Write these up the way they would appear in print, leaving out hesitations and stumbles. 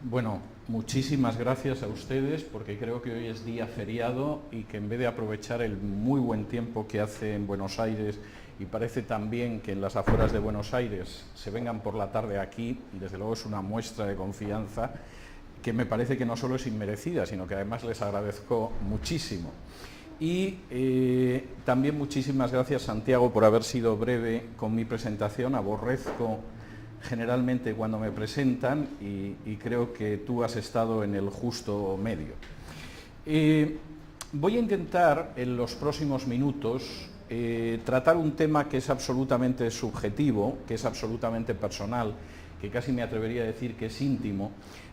Bueno, muchísimas gracias a ustedes porque creo que hoy es día feriado y que en vez de aprovechar el muy buen tiempo que hace en Buenos Aires y parece también que en las afueras de Buenos Aires se vengan por la tarde aquí, y desde luego es una muestra de confianza que me parece que no solo es inmerecida, sino que además les agradezco muchísimo. Y también muchísimas gracias, Santiago, por haber sido breve con mi presentación. Aborrezco generalmente cuando me presentan y creo que tú has estado en el justo medio. Voy a intentar en los próximos minutos tratar un tema que es absolutamente subjetivo, que es absolutamente personal, que casi me atrevería a decir que es íntimo,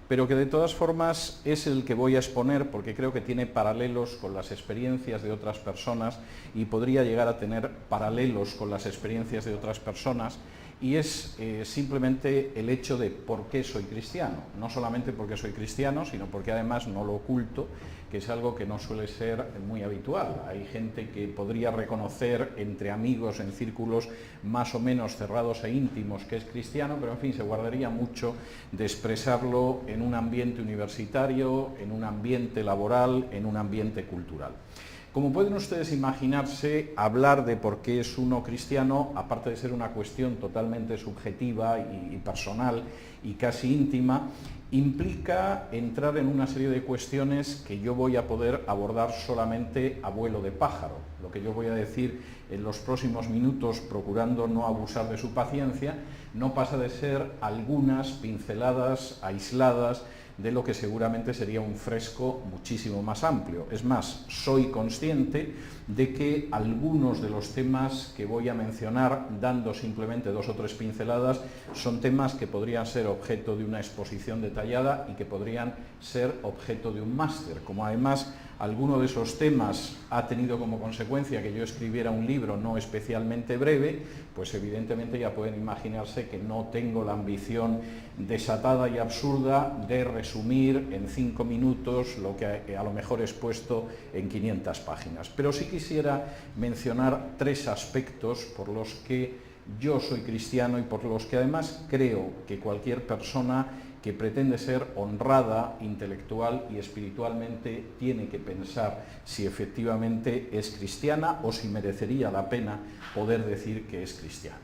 pero que de todas formas es el que voy a exponer porque creo que tiene paralelos con las experiencias de otras personas y podría llegar a tener paralelos con las experiencias de otras personas, y es simplemente el hecho de por qué soy cristiano. No solamente porque soy cristiano, sino porque además no lo oculto, que es algo que no suele ser muy habitual. Hay gente que podría reconocer entre amigos en círculos más o menos cerrados e íntimos que es cristiano, pero en fin, se guardaría mucho de expresarlo en un ambiente universitario, en un ambiente laboral, en un ambiente cultural. Como pueden ustedes imaginarse, hablar de por qué es uno cristiano, aparte de ser una cuestión totalmente subjetiva y personal y casi íntima, implica entrar en una serie de cuestiones que yo voy a poder abordar solamente a vuelo de pájaro. Lo que yo voy a decir en los próximos minutos, procurando no abusar de su paciencia, no pasa de ser algunas pinceladas aisladas de lo que seguramente sería un fresco muchísimo más amplio. Es más, soy consciente de que algunos de los temas que voy a mencionar, dando simplemente 2 o 3 pinceladas, son temas que podrían ser objeto de una exposición detallada y que podrían ser objeto de un máster. Como además alguno de esos temas ha tenido como consecuencia que yo escribiera un libro no especialmente breve, pues evidentemente ya pueden imaginarse que no tengo la ambición desatada y absurda de resumir en 5 minutos lo que a lo mejor he expuesto en 500 páginas. Pero sí quisiera mencionar 3 aspectos por los que yo soy cristiano y por los que además creo que cualquier persona que pretende ser honrada intelectual y espiritualmente tiene que pensar si efectivamente es cristiana o si merecería la pena poder decir que es cristiana.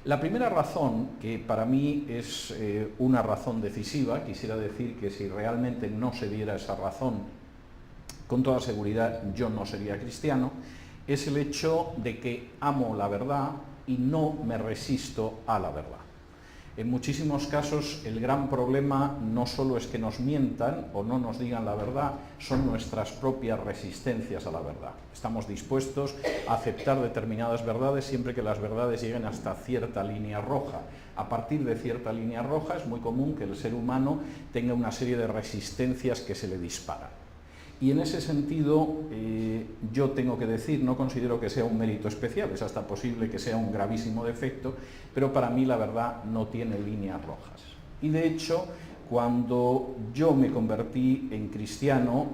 La primera razón, que para mí es una razón decisiva, quisiera decir que si realmente no se diera esa razón, con toda seguridad yo no sería cristiano, es el hecho de que amo la verdad y no me resisto a la verdad. En muchísimos casos el gran problema no solo es que nos mientan o no nos digan la verdad, son nuestras propias resistencias a la verdad. Estamos dispuestos a aceptar determinadas verdades siempre que las verdades lleguen hasta cierta línea roja. A partir de cierta línea roja es muy común que el ser humano tenga una serie de resistencias que se le disparan. Y en ese sentido yo tengo que decir, no considero que sea un mérito especial, es hasta posible que sea un gravísimo defecto, pero para mí la verdad no tiene líneas rojas. Y de hecho, cuando yo me convertí en cristiano,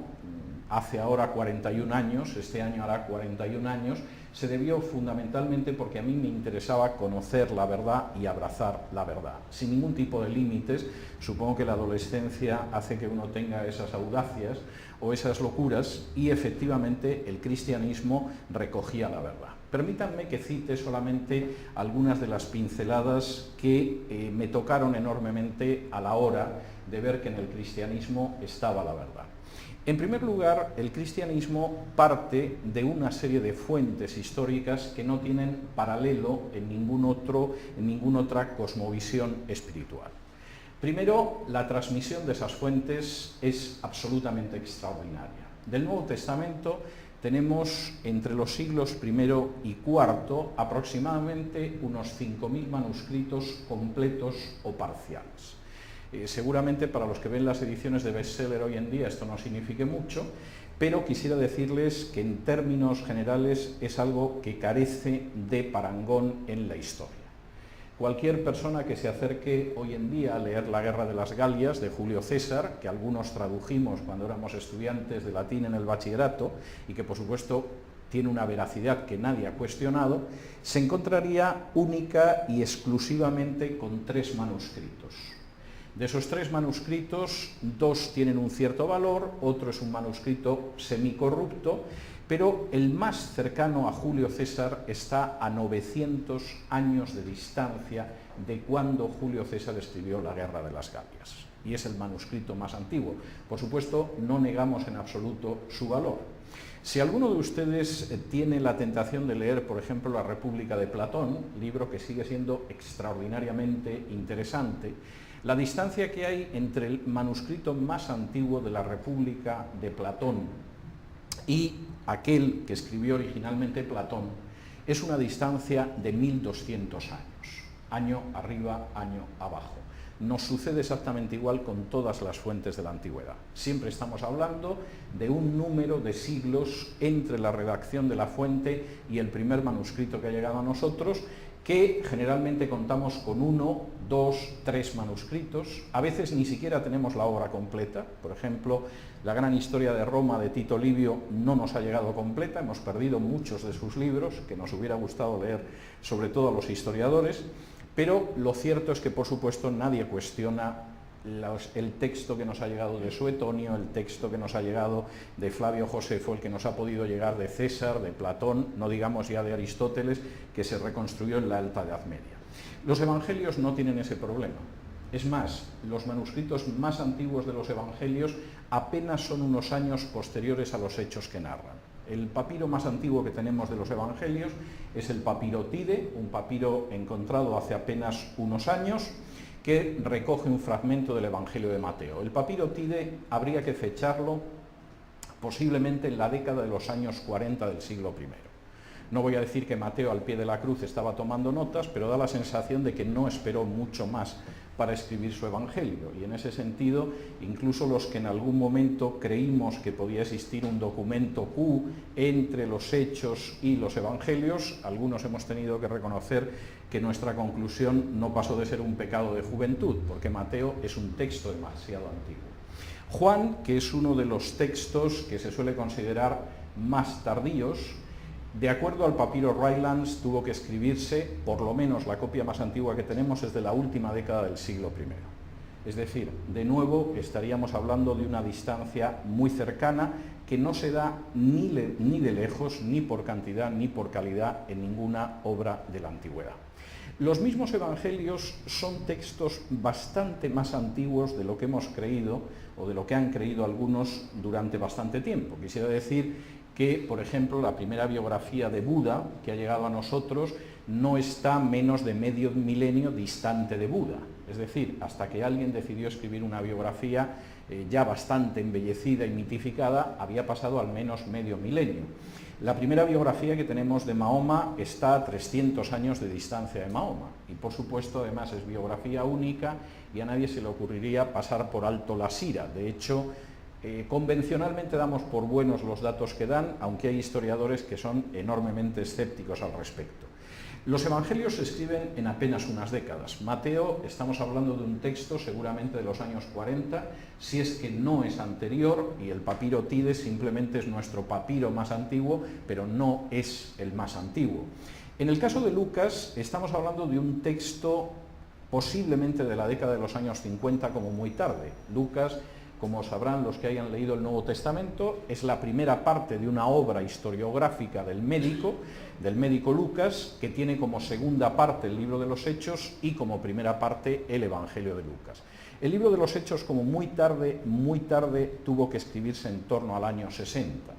hace ahora 41 años, este año hará 41 años, se debió fundamentalmente porque a mí me interesaba conocer la verdad y abrazar la verdad, sin ningún tipo de límites. Supongo que la adolescencia hace que uno tenga esas audacias o esas locuras, y efectivamente el cristianismo recogía la verdad. Permítanme que cite solamente algunas de las pinceladas que me tocaron enormemente a la hora de ver que en el cristianismo estaba la verdad. En primer lugar, el cristianismo parte de una serie de fuentes históricas que no tienen paralelo en ninguna otra cosmovisión espiritual. Primero, la transmisión de esas fuentes es absolutamente extraordinaria. Del Nuevo Testamento tenemos entre los siglos I y IV aproximadamente unos 5.000 manuscritos completos o parciales. Seguramente para los que ven las ediciones de bestseller hoy en día esto no signifique mucho, pero quisiera decirles que en términos generales es algo que carece de parangón en la historia. Cualquier persona que se acerque hoy en día a leer La Guerra de las Galias de Julio César, que algunos tradujimos cuando éramos estudiantes de latín en el bachillerato y que por supuesto tiene una veracidad que nadie ha cuestionado, se encontraría única y exclusivamente con 3 manuscritos. De esos 3 manuscritos, 2 tienen un cierto valor, otro es un manuscrito semicorrupto, pero el más cercano a Julio César está a 900 años de distancia de cuando Julio César escribió la Guerra de las Galias, y es el manuscrito más antiguo. Por supuesto, no negamos en absoluto su valor. Si alguno de ustedes tiene la tentación de leer, por ejemplo, La República de Platón, libro que sigue siendo extraordinariamente interesante, la distancia que hay entre el manuscrito más antiguo de La República de Platón y aquel que escribió originalmente Platón es una distancia de 1200 años, año arriba, año abajo. Nos sucede exactamente igual con todas las fuentes de la antigüedad. Siempre estamos hablando de un número de siglos entre la redacción de la fuente y el primer manuscrito que ha llegado a nosotros, que generalmente contamos con 1, 2, 3 manuscritos. A veces ni siquiera tenemos la obra completa. Por ejemplo, la gran historia de Roma de Tito Livio no nos ha llegado completa, hemos perdido muchos de sus libros, que nos hubiera gustado leer, sobre todo a los historiadores. Pero lo cierto es que, por supuesto, nadie cuestiona el texto que nos ha llegado de Suetonio, el texto que nos ha llegado de Flavio Josefo, el que nos ha podido llegar de César, de Platón, no digamos ya de Aristóteles, que se reconstruyó en la Alta Edad Media. Los evangelios no tienen ese problema. Es más, los manuscritos más antiguos de los evangelios apenas son unos años posteriores a los hechos que narran. El papiro más antiguo que tenemos de los evangelios es el papiro Tide, un papiro encontrado hace apenas unos años, que recoge un fragmento del Evangelio de Mateo. El papiro Tide habría que fecharlo posiblemente en la década de los años 40 del siglo I. No voy a decir que Mateo al pie de la cruz estaba tomando notas, pero da la sensación de que no esperó mucho más para escribir su evangelio, y en ese sentido, incluso los que en algún momento creímos que podía existir un documento Q entre los hechos y los evangelios, algunos hemos tenido que reconocer que nuestra conclusión no pasó de ser un pecado de juventud, porque Mateo es un texto demasiado antiguo. Juan, que es uno de los textos que se suele considerar más tardíos, de acuerdo al papiro Rylands, tuvo que escribirse, por lo menos la copia más antigua que tenemos es de la última década del siglo I. Es decir, de nuevo estaríamos hablando de una distancia muy cercana que no se da ni de lejos, ni por cantidad, ni por calidad en ninguna obra de la antigüedad. Los mismos evangelios son textos bastante más antiguos de lo que hemos creído o de lo que han creído algunos durante bastante tiempo. Quisiera decir que, por ejemplo, la primera biografía de Buda que ha llegado a nosotros no está menos de medio milenio distante de Buda. Es decir, hasta que alguien decidió escribir una biografía ya bastante embellecida y mitificada, había pasado al menos medio milenio. La primera biografía que tenemos de Mahoma está a 300 años de distancia de Mahoma, y por supuesto además es biografía única y a nadie se le ocurriría pasar por alto la sira. De hecho, convencionalmente damos por buenos los datos que dan, aunque hay historiadores que son enormemente escépticos al respecto. Los evangelios se escriben en apenas unas décadas. Mateo, estamos hablando de un texto seguramente de los años 40, si es que no es anterior, y el papiro Tide simplemente es nuestro papiro más antiguo, pero no es el más antiguo. En el caso de Lucas, estamos hablando de un texto posiblemente de la década de los años 50 como muy tarde. Lucas, como sabrán los que hayan leído el Nuevo Testamento, es la primera parte de una obra historiográfica del médico Lucas, que tiene como segunda parte el libro de los Hechos y como primera parte el Evangelio de Lucas. El libro de los Hechos, como muy tarde, tuvo que escribirse en torno al año 60.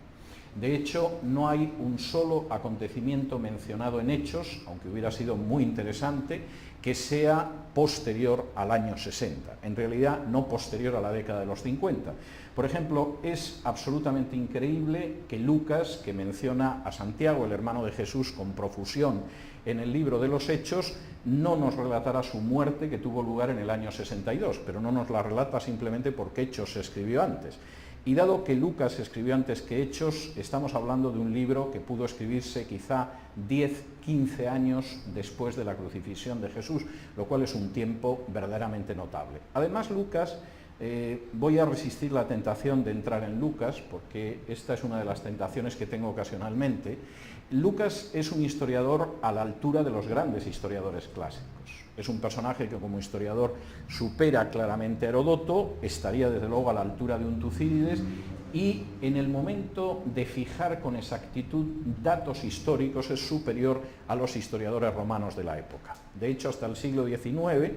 De hecho, no hay un solo acontecimiento mencionado en Hechos, aunque hubiera sido muy interesante, que sea posterior al año 60. En realidad, no posterior a la década de los 50. Por ejemplo, es absolutamente increíble que Lucas, que menciona a Santiago, el hermano de Jesús, con profusión en el libro de los Hechos, no nos relatara su muerte, que tuvo lugar en el año 62, pero no nos la relata simplemente porque Hechos se escribió antes. Y dado que Lucas escribió antes que Hechos, estamos hablando de un libro que pudo escribirse quizá 10, 15 años después de la crucifixión de Jesús, lo cual es un tiempo verdaderamente notable. Además, Lucas, voy a resistir la tentación de entrar en Lucas, porque esta es una de las tentaciones que tengo ocasionalmente. Lucas es un historiador a la altura de los grandes historiadores clásicos. Es un personaje que como historiador supera claramente a Heródoto, estaría desde luego a la altura de un Tucídides, y en el momento de fijar con exactitud datos históricos es superior a los historiadores romanos de la época. De hecho, hasta el siglo XIX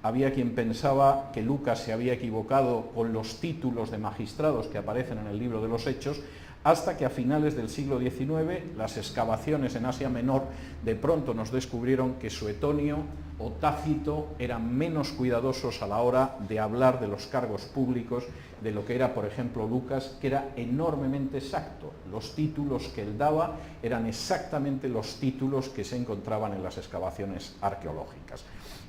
había quien pensaba que Lucas se había equivocado con los títulos de magistrados que aparecen en el libro de los Hechos, hasta que a finales del siglo XIX las excavaciones en Asia Menor de pronto nos descubrieron que Suetonio o Tácito eran menos cuidadosos a la hora de hablar de los cargos públicos de lo que era, por ejemplo, Lucas, que era enormemente exacto. Los títulos que él daba eran exactamente los títulos que se encontraban en las excavaciones arqueológicas.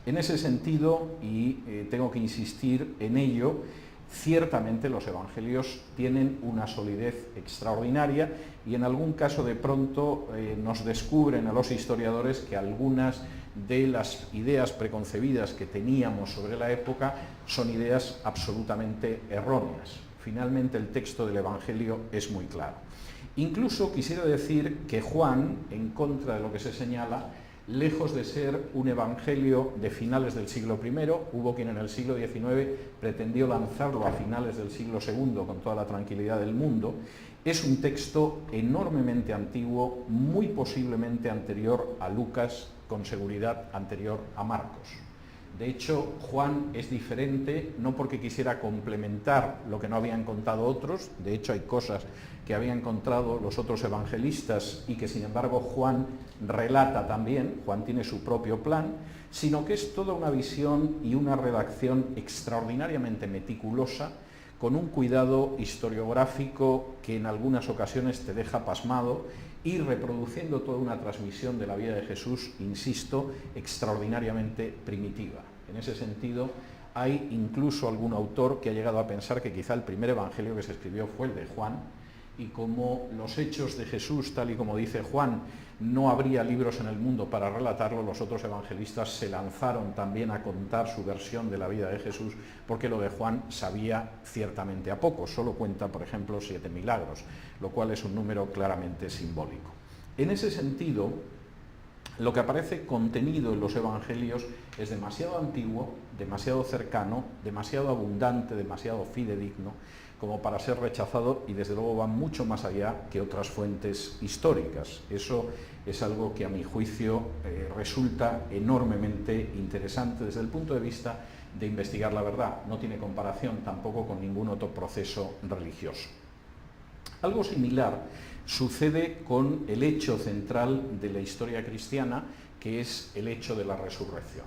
En ese sentido, y tengo que insistir en ello, ciertamente los evangelios tienen una solidez extraordinaria y en algún caso de pronto nos descubren a los historiadores que algunas de las ideas preconcebidas que teníamos sobre la época son ideas absolutamente erróneas. Finalmente el texto del evangelio es muy claro. Incluso quisiera decir que Juan, en contra de lo que se señala, lejos de ser un evangelio de finales del siglo I, hubo quien en el siglo XIX pretendió lanzarlo a finales del siglo II con toda la tranquilidad del mundo, es un texto enormemente antiguo, muy posiblemente anterior a Lucas, con seguridad anterior a Marcos. De hecho, Juan es diferente, no porque quisiera complementar lo que no habían contado otros, de hecho hay cosas que habían contado los otros evangelistas y que sin embargo Juan relata también, Juan tiene su propio plan, sino que es toda una visión y una redacción extraordinariamente meticulosa, con un cuidado historiográfico que en algunas ocasiones te deja pasmado y reproduciendo toda una transmisión de la vida de Jesús, insisto, extraordinariamente primitiva. En ese sentido, hay incluso algún autor que ha llegado a pensar que quizá el primer evangelio que se escribió fue el de Juan, y como los hechos de Jesús, tal y como dice Juan, no habría libros en el mundo para relatarlo, los otros evangelistas se lanzaron también a contar su versión de la vida de Jesús, porque lo de Juan sabía ciertamente a poco, solo cuenta, por ejemplo, 7 milagros, lo cual es un número claramente simbólico. En ese sentido, lo que aparece contenido en los evangelios es demasiado antiguo, demasiado cercano, demasiado abundante, demasiado fidedigno, como para ser rechazado, y desde luego va mucho más allá que otras fuentes históricas. Eso es algo que a mi juicio resulta enormemente interesante desde el punto de vista de investigar la verdad. No tiene comparación tampoco con ningún otro proceso religioso. Algo similar sucede con el hecho central de la historia cristiana, que es el hecho de la resurrección.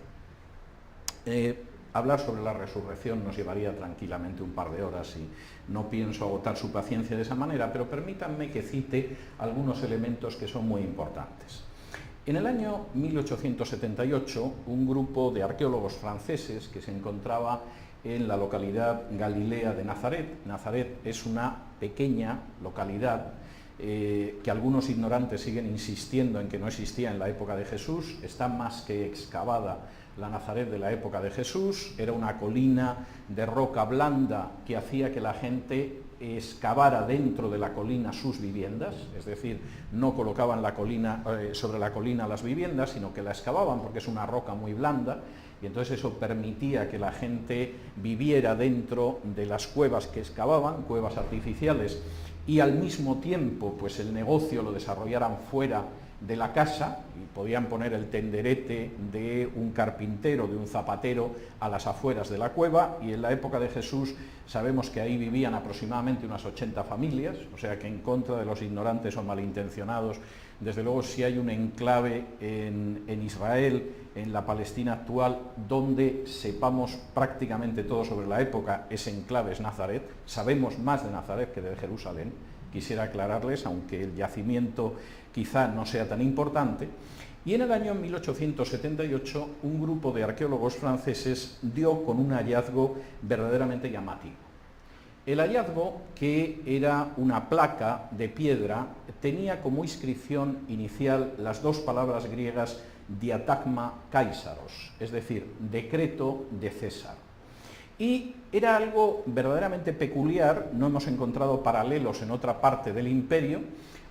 Hablar sobre la resurrección nos llevaría tranquilamente un par de horas y no pienso agotar su paciencia de esa manera, pero permítanme que cite algunos elementos que son muy importantes. En el año 1878, un grupo de arqueólogos franceses que se encontraba en la localidad galilea de Nazaret. Nazaret es una pequeña localidad que algunos ignorantes siguen insistiendo en que no existía en la época de Jesús, está más que excavada la Nazaret de la época de Jesús, era una colina de roca blanda que hacía que la gente excavara dentro de la colina sus viviendas, es decir, no colocaban sobre la colina las viviendas, sino que la excavaban porque es una roca muy blanda, y entonces eso permitía que la gente viviera dentro de las cuevas que excavaban, cuevas artificiales, y al mismo tiempo pues el negocio lo desarrollaran fuera de la casa, y podían poner el tenderete de un carpintero, de un zapatero a las afueras de la cueva, y en la época de Jesús sabemos que ahí vivían aproximadamente unas 80 familias, o sea que en contra de los ignorantes o malintencionados, desde luego si hay un enclave en Israel, en la Palestina actual, donde sepamos prácticamente todo sobre la época, ese enclave es Nazaret, sabemos más de Nazaret que de Jerusalén, quisiera aclararles, aunque el yacimiento quizá no sea tan importante. Y en el año 1878 un grupo de arqueólogos franceses dio con un hallazgo verdaderamente llamativo. El hallazgo, que era una placa de piedra, tenía como inscripción inicial las dos palabras griegas diatagma Caesaros, es decir, decreto de César. Y era algo verdaderamente peculiar, no hemos encontrado paralelos en otra parte del imperio,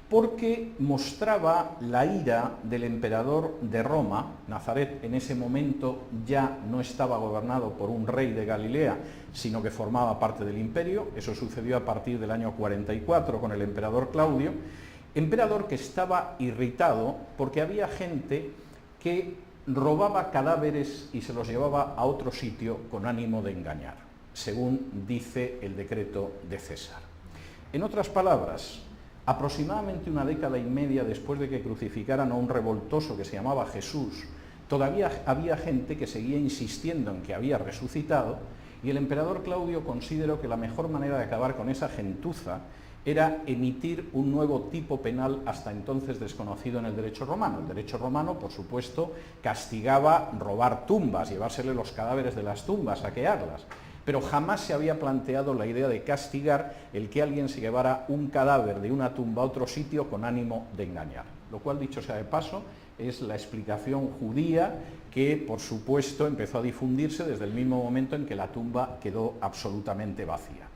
porque mostraba la ira del emperador de Roma. Nazaret en ese momento ya no estaba gobernado por un rey de Galilea, sino que formaba parte del imperio. Eso sucedió a partir del año 44 con el emperador Claudio, emperador que estaba irritado porque había gente que robaba cadáveres y se los llevaba a otro sitio con ánimo de engañar, según dice el decreto de César. En otras palabras, aproximadamente una década y media después de que crucificaran a un revoltoso que se llamaba Jesús, todavía había gente que seguía insistiendo en que había resucitado, y el emperador Claudio consideró que la mejor manera de acabar con esa gentuza era emitir un nuevo tipo penal hasta entonces desconocido en el derecho romano. El derecho romano, por supuesto, castigaba robar tumbas, llevársele los cadáveres de las tumbas, saquearlas, pero jamás se había planteado la idea de castigar el que alguien se llevara un cadáver de una tumba a otro sitio con ánimo de engañar. Lo cual, dicho sea de paso, es la explicación judía que, por supuesto, empezó a difundirse desde el mismo momento en que la tumba quedó absolutamente vacía.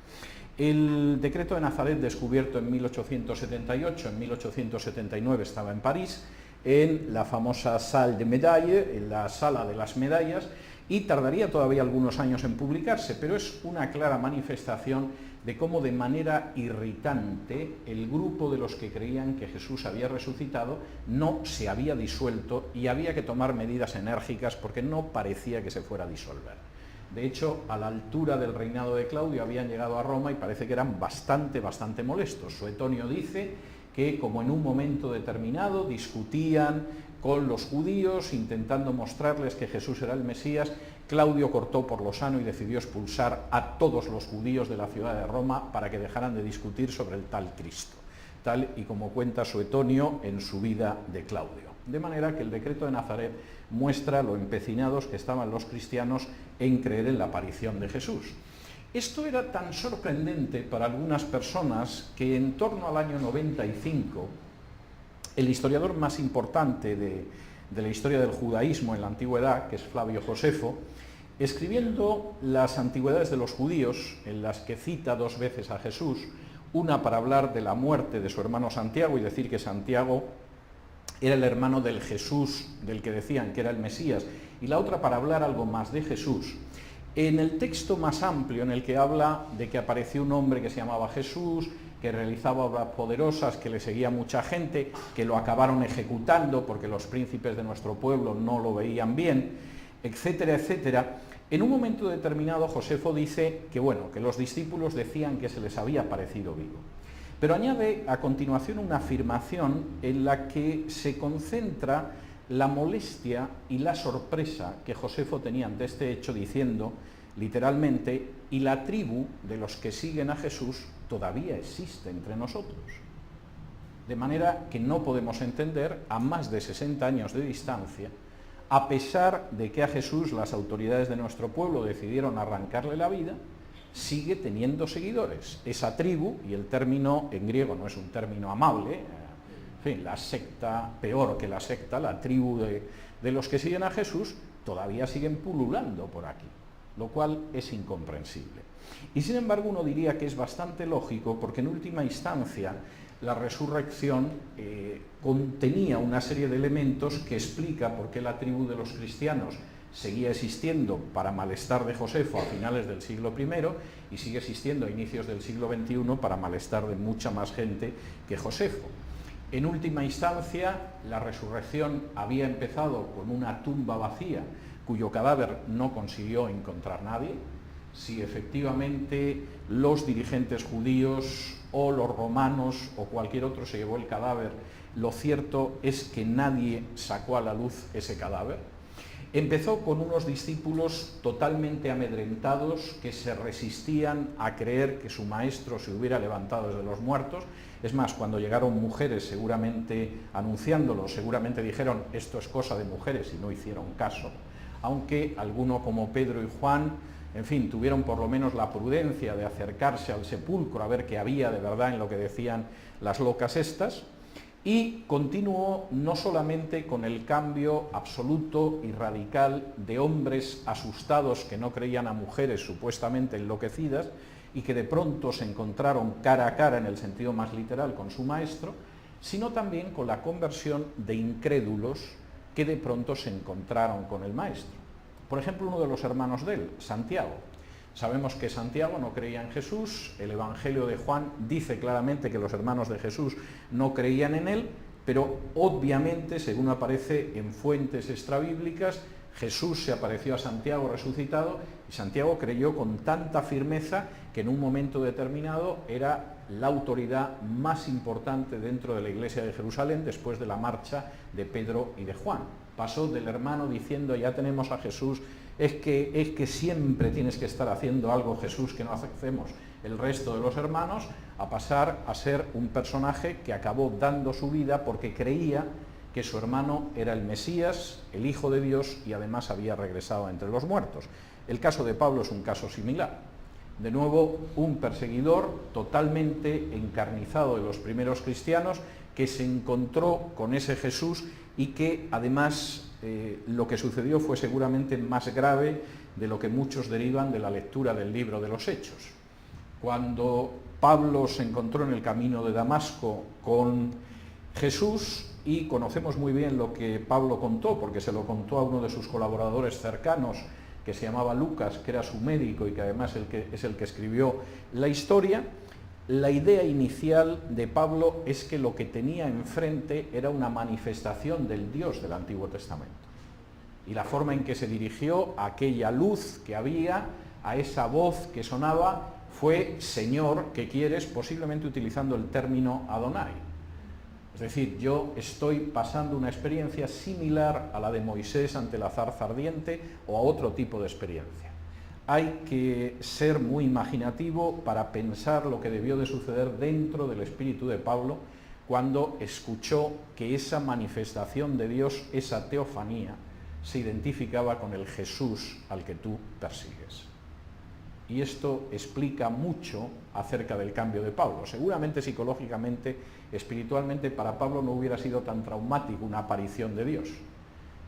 El decreto de Nazaret, descubierto en 1878, en 1879 estaba en París, en la famosa Salle des Médailles, en la Sala de las Medallas, y tardaría todavía algunos años en publicarse, pero es una clara manifestación de cómo de manera irritante el grupo de los que creían que Jesús había resucitado no se había disuelto y había que tomar medidas enérgicas porque no parecía que se fuera a disolver. De hecho, a la altura del reinado de Claudio habían llegado a Roma y parece que eran bastante molestos. Suetonio dice que, como en un momento determinado discutían con los judíos, intentando mostrarles que Jesús era el Mesías, Claudio cortó por lo sano y decidió expulsar a todos los judíos de la ciudad de Roma para que dejaran de discutir sobre el tal Cristo, tal y como cuenta Suetonio en su vida de Claudio. De manera que el decreto de Nazaret muestra lo empecinados que estaban los cristianos en creer en la aparición de Jesús. Esto era tan sorprendente para algunas personas que en torno al año 95, el historiador más importante de la historia del judaísmo en la antigüedad, que es Flavio Josefo, escribiendo las antigüedades de los judíos, en las que cita dos veces a Jesús, una para hablar de la muerte de su hermano Santiago y decir que Santiago era el hermano del Jesús del que decían que era el Mesías, y la otra para hablar algo más de Jesús. En el texto más amplio, en el que habla de que apareció un hombre que se llamaba Jesús, que realizaba obras poderosas, que le seguía mucha gente, que lo acabaron ejecutando porque los príncipes de nuestro pueblo no lo veían bien, etcétera, etcétera. En un momento determinado, Josefo dice que, que los discípulos decían que se les había aparecido vivo. Pero añade a continuación una afirmación en la que se concentra la molestia y la sorpresa que Josefo tenía ante este hecho, diciendo literalmente: y la tribu de los que siguen a Jesús todavía existe entre nosotros. De manera que no podemos entender, a más de 60 años de distancia, a pesar de que a Jesús las autoridades de nuestro pueblo decidieron arrancarle la vida, sigue teniendo seguidores. Esa tribu, y el término en griego no es un término amable, en fin, la secta, peor que la secta, la tribu de los que siguen a Jesús, todavía siguen pululando por aquí, lo cual es incomprensible. Y sin embargo uno diría que es bastante lógico, porque en última instancia la resurrección contenía una serie de elementos que explica por qué la tribu de los cristianos seguía existiendo para malestar de Josefo a finales del siglo I y sigue existiendo a inicios del siglo XXI para malestar de mucha más gente que Josefo. En última instancia, la resurrección había empezado con una tumba vacía cuyo cadáver no consiguió encontrar nadie. Si efectivamente los dirigentes judíos o los romanos o cualquier otro se llevó el cadáver, lo cierto es que nadie sacó a la luz ese cadáver. Empezó con unos discípulos totalmente amedrentados que se resistían a creer que su maestro se hubiera levantado desde los muertos. Es más, cuando llegaron mujeres seguramente anunciándolo, seguramente dijeron: esto es cosa de mujeres, y no hicieron caso. Aunque alguno como Pedro y Juan, en fin, tuvieron por lo menos la prudencia de acercarse al sepulcro a ver qué había de verdad en lo que decían las locas estas. Y continuó no solamente con el cambio absoluto y radical de hombres asustados que no creían a mujeres supuestamente enloquecidas y que de pronto se encontraron cara a cara, en el sentido más literal, con su maestro, sino también con la conversión de incrédulos que de pronto se encontraron con el Maestro. Por ejemplo, uno de los hermanos de él, Santiago. Sabemos que Santiago no creía en Jesús, el Evangelio de Juan dice claramente que los hermanos de Jesús no creían en él, pero obviamente, según aparece en fuentes extrabíblicas, Jesús se apareció a Santiago resucitado y Santiago creyó con tanta firmeza que en un momento determinado era la autoridad más importante dentro de la iglesia de Jerusalén después de la marcha de Pedro y de Juan. Pasó del hermano diciendo, ya tenemos a Jesús, es que siempre tienes que estar haciendo algo, Jesús, que no hacemos el resto de los hermanos, a pasar a ser un personaje que acabó dando su vida porque creía que su hermano era el Mesías, el Hijo de Dios, y además había regresado entre los muertos. El caso de Pablo es un caso similar. De nuevo, un perseguidor totalmente encarnizado de los primeros cristianos que se encontró con ese Jesús y que además lo que sucedió fue seguramente más grave de lo que muchos derivan de la lectura del libro de los Hechos. Cuando Pablo se encontró en el camino de Damasco con Jesús, y conocemos muy bien lo que Pablo contó, porque se lo contó a uno de sus colaboradores cercanos, que se llamaba Lucas, que era su médico y que además es el que escribió la historia. La idea inicial de Pablo es que lo que tenía enfrente era una manifestación del Dios del Antiguo Testamento. Y la forma en que se dirigió a aquella luz que había, a esa voz que sonaba, fue Señor, ¿qué quieres?, posiblemente utilizando el término Adonai. Es decir, yo estoy pasando una experiencia similar a la de Moisés ante la zarza ardiente o a otro tipo de experiencia. Hay que ser muy imaginativo para pensar lo que debió de suceder dentro del espíritu de Pablo cuando escuchó que esa manifestación de Dios, esa teofanía, se identificaba con el Jesús al que tú persigues. Y esto explica mucho acerca del cambio de Pablo. Seguramente psicológicamente, espiritualmente, para Pablo no hubiera sido tan traumático una aparición de Dios.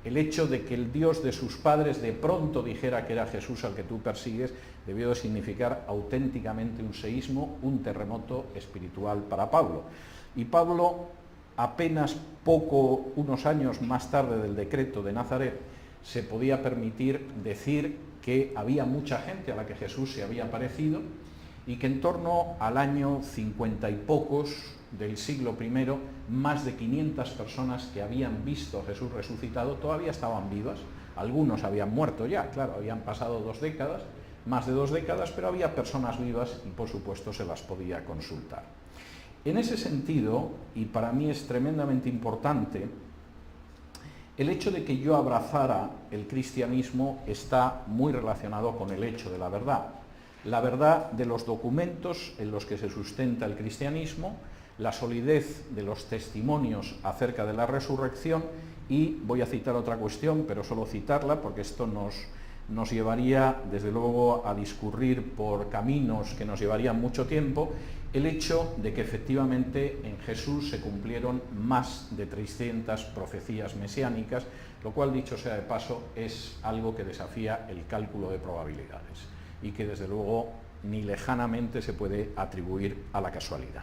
El hecho de que el Dios de sus padres de pronto dijera que era Jesús al que tú persigues, debió de significar auténticamente un seísmo, un terremoto espiritual para Pablo. Y Pablo, apenas unos años más tarde del decreto de Nazaret, se podía permitir decir que había mucha gente a la que Jesús se había aparecido y que en torno al año 50 y pocos del siglo I, más de 500 personas que habían visto a Jesús resucitado todavía estaban vivas. Algunos habían muerto ya, claro, habían pasado 2 décadas, más de 2 décadas, pero había personas vivas y por supuesto se las podía consultar. En ese sentido, y para mí es tremendamente importante, el hecho de que yo abrazara el cristianismo está muy relacionado con el hecho de la verdad de los documentos en los que se sustenta el cristianismo, la solidez de los testimonios acerca de la resurrección y voy a citar otra cuestión, pero solo citarla porque esto nos llevaría desde luego a discurrir por caminos que nos llevarían mucho tiempo, el hecho de que efectivamente en Jesús se cumplieron más de 300 profecías mesiánicas, lo cual, dicho sea de paso, es algo que desafía el cálculo de probabilidades y que desde luego ni lejanamente se puede atribuir a la casualidad.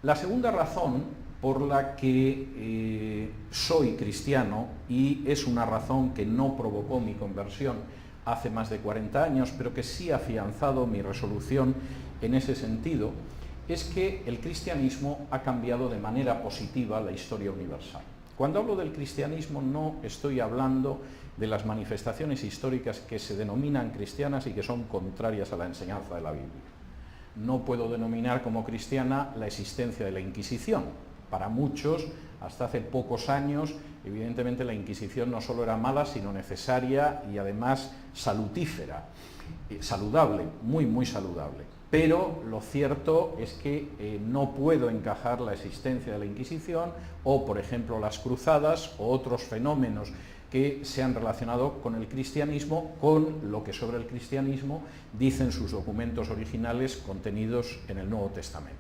La segunda razón por la que soy cristiano, y es una razón que no provocó mi conversión hace más de 40 años, pero que sí ha afianzado mi resolución en ese sentido, es que el cristianismo ha cambiado de manera positiva la historia universal. Cuando hablo del cristianismo no estoy hablando de las manifestaciones históricas que se denominan cristianas y que son contrarias a la enseñanza de la Biblia. No puedo denominar como cristiana la existencia de la Inquisición. Para muchos, hasta hace pocos años, evidentemente la Inquisición no solo era mala, sino necesaria y además salutífera, saludable, muy saludable. Pero lo cierto es que no puedo encajar la existencia de la Inquisición o, por ejemplo, las cruzadas o otros fenómenos que se han relacionado con el cristianismo, con lo que sobre el cristianismo dicen sus documentos originales contenidos en el Nuevo Testamento.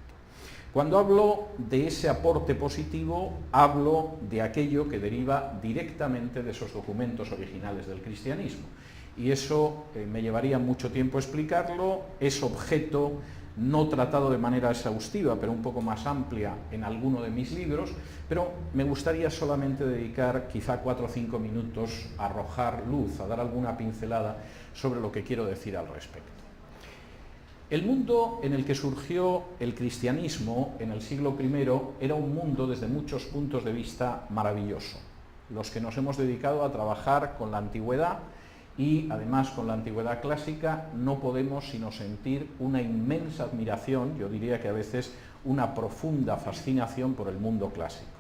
Cuando hablo de ese aporte positivo, hablo de aquello que deriva directamente de esos documentos originales del cristianismo. Y eso me llevaría mucho tiempo explicarlo, es objeto no tratado de manera exhaustiva, pero un poco más amplia en alguno de mis libros, pero me gustaría solamente dedicar quizá 4 o 5 minutos a arrojar luz, a dar alguna pincelada sobre lo que quiero decir al respecto. El mundo en el que surgió el cristianismo en el siglo I era un mundo desde muchos puntos de vista maravilloso. Los que nos hemos dedicado a trabajar con la antigüedad y además con la antigüedad clásica no podemos sino sentir una inmensa admiración, yo diría que a veces una profunda fascinación por el mundo clásico.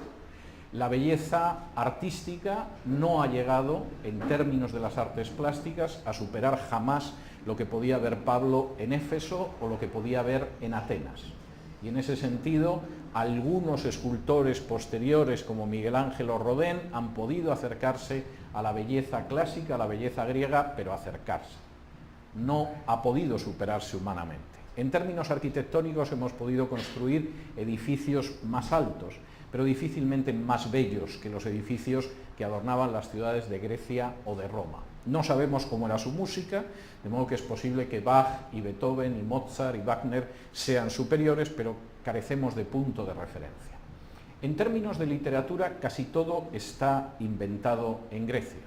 La belleza artística no ha llegado, en términos de las artes plásticas, a superar jamás lo que podía ver Pablo en Éfeso o lo que podía ver en Atenas. Y en ese sentido, algunos escultores posteriores como Miguel Ángel o Rodin han podido acercarse a la belleza clásica, a la belleza griega, pero acercarse. No ha podido superarse humanamente. En términos arquitectónicos hemos podido construir edificios más altos, pero difícilmente más bellos que los edificios que adornaban las ciudades de Grecia o de Roma. No sabemos cómo era su música, de modo que es posible que Bach y Beethoven y Mozart y Wagner sean superiores, pero carecemos de punto de referencia. En términos de literatura, casi todo está inventado en Grecia.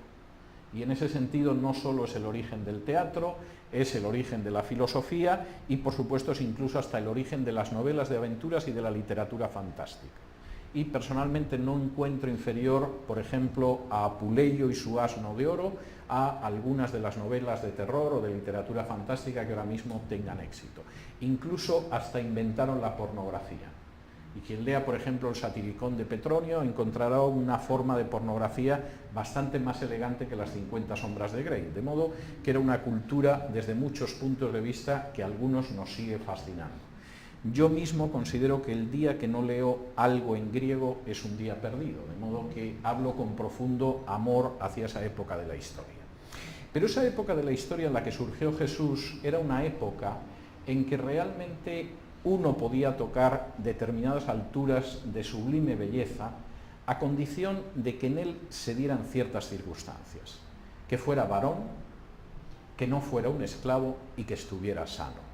Y en ese sentido no solo es el origen del teatro, es el origen de la filosofía y por supuesto es incluso hasta el origen de las novelas de aventuras y de la literatura fantástica. Y personalmente no encuentro inferior, por ejemplo, a Apuleyo y su asno de oro, a algunas de las novelas de terror o de literatura fantástica que ahora mismo tengan éxito. Incluso hasta inventaron la pornografía. Y quien lea, por ejemplo, el Satiricón de Petronio encontrará una forma de pornografía bastante más elegante que las 50 sombras de Grey, de modo que era una cultura desde muchos puntos de vista que a algunos nos sigue fascinando. Yo mismo considero que el día que no leo algo en griego es un día perdido, de modo que hablo con profundo amor hacia esa época de la historia. Pero esa época de la historia en la que surgió Jesús era una época en que realmente uno podía tocar determinadas alturas de sublime belleza a condición de que en él se dieran ciertas circunstancias, que fuera varón, que no fuera un esclavo y que estuviera sano.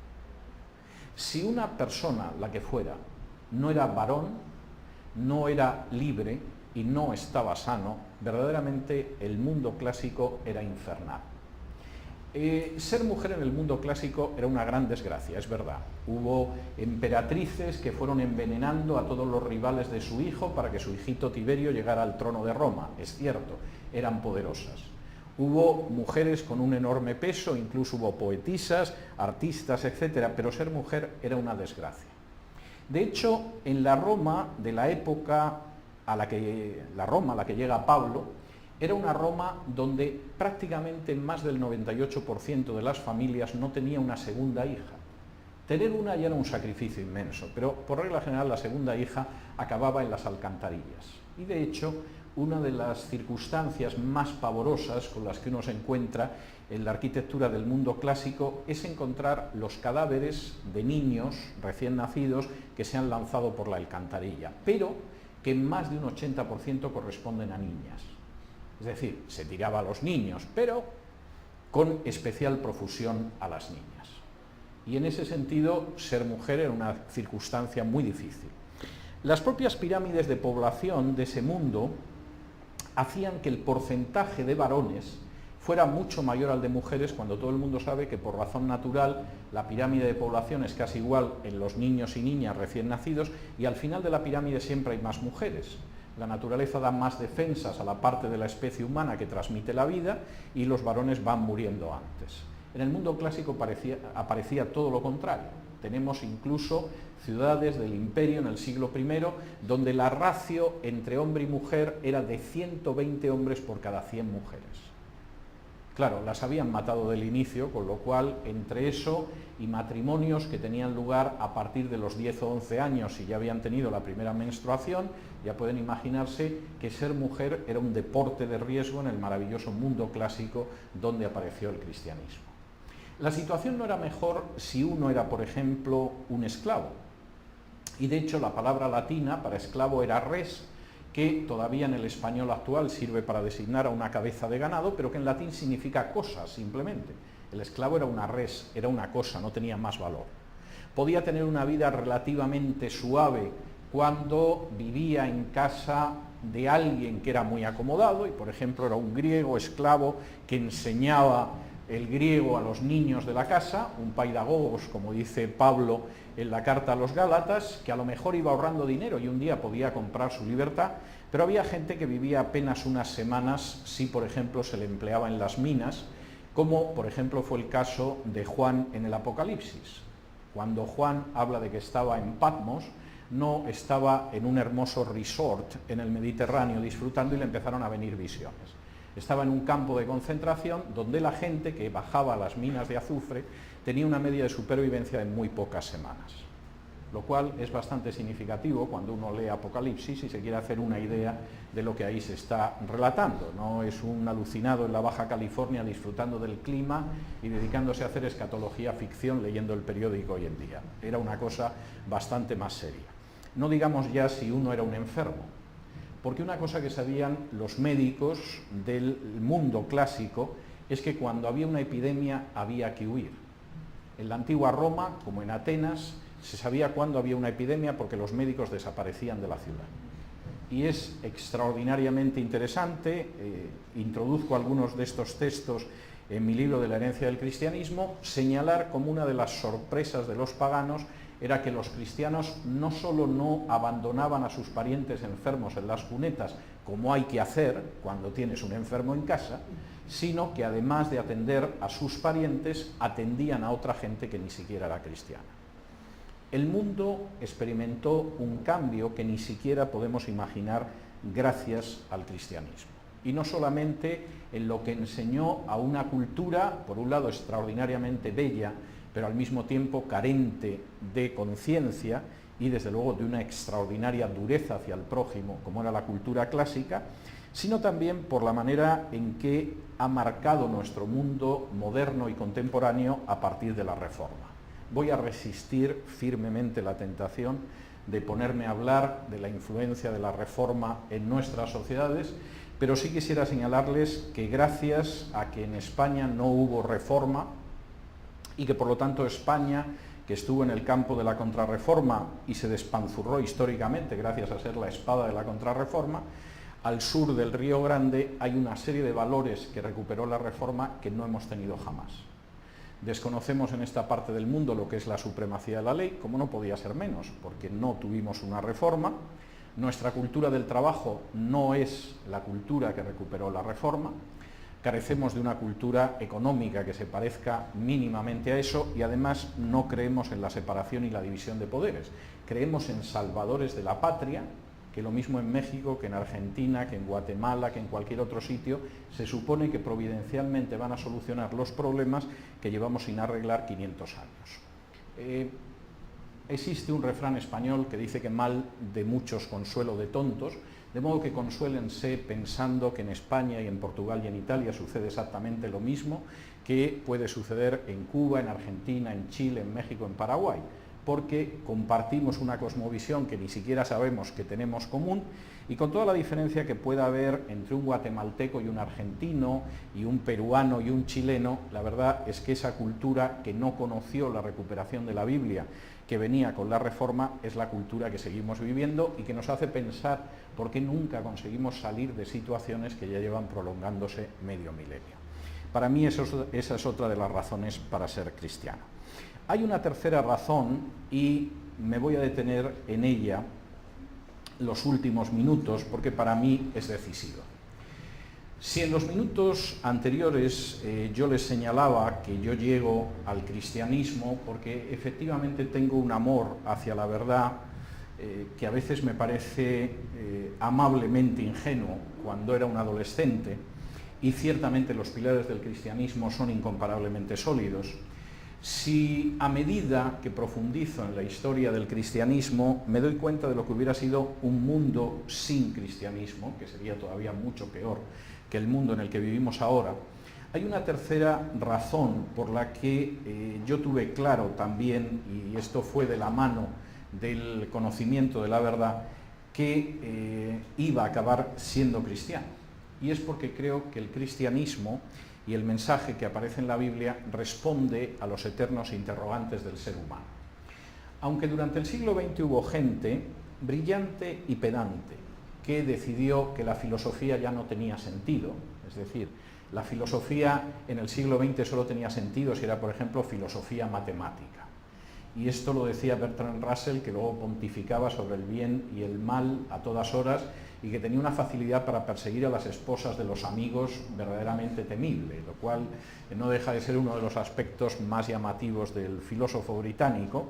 Si una persona, la que fuera, no era varón, no era libre y no estaba sano, verdaderamente el mundo clásico era infernal. Ser mujer en el mundo clásico era una gran desgracia, es verdad. Hubo emperatrices que fueron envenenando a todos los rivales de su hijo para que su hijito Tiberio llegara al trono de Roma, es cierto, eran poderosas. Hubo mujeres con un enorme peso, incluso hubo poetisas, artistas, etc., pero ser mujer era una desgracia. De hecho, en la Roma de la época a la que llega Pablo, era una Roma donde prácticamente más del 98% de las familias no tenía una segunda hija. Tener una ya era un sacrificio inmenso, pero por regla general la segunda hija acababa en las alcantarillas. Y de hecho, una de las circunstancias más pavorosas con las que uno se encuentra en la arquitectura del mundo clásico es encontrar los cadáveres de niños recién nacidos que se han lanzado por la alcantarilla, pero que en más de un 80% corresponden a niñas. Es decir, se tiraba a los niños, pero con especial profusión a las niñas. Y en ese sentido, ser mujer era una circunstancia muy difícil. Las propias pirámides de población de ese mundo hacían que el porcentaje de varones fuera mucho mayor al de mujeres, cuando todo el mundo sabe que por razón natural la pirámide de población es casi igual en los niños y niñas recién nacidos y al final de la pirámide siempre hay más mujeres. La naturaleza da más defensas a la parte de la especie humana que transmite la vida y los varones van muriendo antes. En el mundo clásico aparecía todo lo contrario. Tenemos incluso ciudades del imperio en el siglo I donde la ratio entre hombre y mujer era de 120 hombres por cada 100 mujeres. Claro, las habían matado del inicio, con lo cual entre eso y matrimonios que tenían lugar a partir de los 10 o 11 años y ya habían tenido la primera menstruación, ya pueden imaginarse que ser mujer era un deporte de riesgo en el maravilloso mundo clásico donde apareció el cristianismo. La situación no era mejor si uno era, por ejemplo, un esclavo. Y de hecho la palabra latina para esclavo era res, que todavía en el español actual sirve para designar a una cabeza de ganado, pero que en latín significa cosa, simplemente. El esclavo era una res, era una cosa, no tenía más valor. podía tener una vida relativamente suave cuando vivía en casa de alguien que era muy acomodado y, por ejemplo, era un griego esclavo que enseñaba el griego a los niños de la casa, un paidagogos, como dice Pablo en la carta a los Gálatas, que a lo mejor iba ahorrando dinero y un día podía comprar su libertad, pero había gente que vivía apenas unas semanas si, por ejemplo, se le empleaba en las minas, como, por ejemplo, fue el caso de Juan en el Apocalipsis. Cuando Juan habla de que estaba en Patmos, no estaba en un hermoso resort en el Mediterráneo disfrutando y le empezaron a venir visiones. Estaba en un campo de concentración donde la gente que bajaba a las minas de azufre tenía una media de supervivencia de muy pocas semanas, lo cual es bastante significativo cuando uno lee Apocalipsis y se quiere hacer una idea de lo que ahí se está relatando. No es un alucinado en la Baja California disfrutando del clima y dedicándose a hacer escatología ficción leyendo el periódico hoy en día. Era una cosa bastante más seria. No digamos ya si uno era un enfermo, porque una cosa que sabían los médicos del mundo clásico es que cuando había una epidemia había que huir. En la antigua Roma, como en Atenas, se sabía cuándo había una epidemia porque los médicos desaparecían de la ciudad. Y es extraordinariamente interesante, introduzco algunos de estos textos en mi libro de la herencia del cristianismo, señalar como una de las sorpresas de los paganos era que los cristianos no solo no abandonaban a sus parientes enfermos en las cunetas, como hay que hacer cuando tienes un enfermo en casa, sino que además de atender a sus parientes, atendían a otra gente que ni siquiera era cristiana. El mundo experimentó un cambio que ni siquiera podemos imaginar gracias al cristianismo. Y no solamente en lo que enseñó a una cultura, por un lado extraordinariamente bella, pero al mismo tiempo carente de conciencia y desde luego de una extraordinaria dureza hacia el prójimo, como era la cultura clásica, sino también por la manera en que ha marcado nuestro mundo moderno y contemporáneo a partir de la Reforma. Voy a resistir firmemente la tentación de ponerme a hablar de la influencia de la Reforma en nuestras sociedades, pero sí quisiera señalarles que gracias a que en España no hubo reforma y que por lo tanto España, que estuvo en el campo de la contrarreforma y se despanzurró históricamente gracias a ser la espada de la contrarreforma, al sur del Río Grande hay una serie de valores que recuperó la Reforma que no hemos tenido jamás. Desconocemos en esta parte del mundo lo que es la supremacía de la ley, como no podía ser menos, porque no tuvimos una reforma. Nuestra cultura del trabajo no es la cultura que recuperó la Reforma. Carecemos de una cultura económica que se parezca mínimamente a eso y además no creemos en la separación y la división de poderes. Creemos en salvadores de la patria, que lo mismo en México, que en Argentina, que en Guatemala, que en cualquier otro sitio, se supone que providencialmente van a solucionar los problemas que llevamos sin arreglar 500 años. Existe un refrán español que dice que mal de muchos consuelo de tontos, de modo que consuélense pensando que en España y en Portugal y en Italia sucede exactamente lo mismo que puede suceder en Cuba, en Argentina, en Chile, en México, en Paraguay, porque compartimos una cosmovisión que ni siquiera sabemos que tenemos común y con toda la diferencia que pueda haber entre un guatemalteco y un argentino y un peruano y un chileno, la verdad es que esa cultura que no conoció la recuperación de la Biblia que venía con la Reforma es la cultura que seguimos viviendo y que nos hace pensar por qué nunca conseguimos salir de situaciones que ya llevan prolongándose medio milenio. Para mí esa es otra de las razones para ser cristiano. Hay una tercera razón y me voy a detener en ella los últimos minutos porque para mí es decisiva. Si en los minutos anteriores yo les señalaba que yo llego al cristianismo porque efectivamente tengo un amor hacia la verdad que a veces me parece amablemente ingenuo cuando era un adolescente y ciertamente los pilares del cristianismo son incomparablemente sólidos, si a medida que profundizo en la historia del cristianismo me doy cuenta de lo que hubiera sido un mundo sin cristianismo, que sería todavía mucho peor que el mundo en el que vivimos ahora, hay una tercera razón por la que yo tuve claro también, y esto fue de la mano del conocimiento de la verdad, que iba a acabar siendo cristiano. Y es porque creo que el cristianismo y el mensaje que aparece en la Biblia responde a los eternos interrogantes del ser humano. Aunque durante el siglo XX hubo gente brillante y pedante que decidió que la filosofía ya no tenía sentido, es decir, la filosofía en el siglo XX solo tenía sentido si era, por ejemplo, filosofía matemática. Y esto lo decía Bertrand Russell, que luego pontificaba sobre el bien y el mal a todas horas y que tenía una facilidad para perseguir a las esposas de los amigos verdaderamente temible, lo cual no deja de ser uno de los aspectos más llamativos del filósofo británico.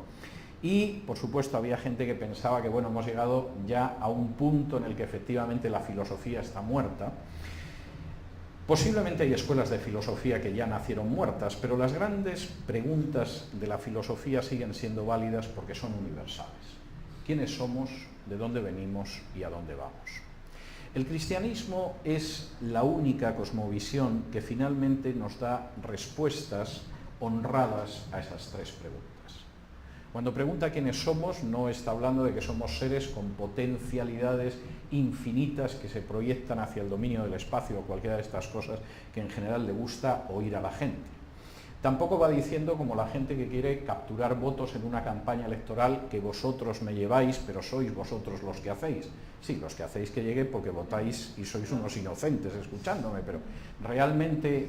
Y, por supuesto, había gente que pensaba que, bueno, hemos llegado ya a un punto en el que efectivamente la filosofía está muerta. Posiblemente hay escuelas de filosofía que ya nacieron muertas, pero las grandes preguntas de la filosofía siguen siendo válidas porque son universales. ¿Quiénes somos? ¿De dónde venimos? ¿Y a dónde vamos? El cristianismo es la única cosmovisión que finalmente nos da respuestas honradas a esas tres preguntas. Cuando pregunta quiénes somos, no está hablando de que somos seres con potencialidades infinitas que se proyectan hacia el dominio del espacio o cualquiera de estas cosas que en general le gusta oír a la gente. Tampoco va diciendo, como la gente que quiere capturar votos en una campaña electoral, que vosotros me lleváis, pero sois vosotros los que hacéis. Sí, los que hacéis que llegue porque votáis y sois unos inocentes escuchándome, pero realmente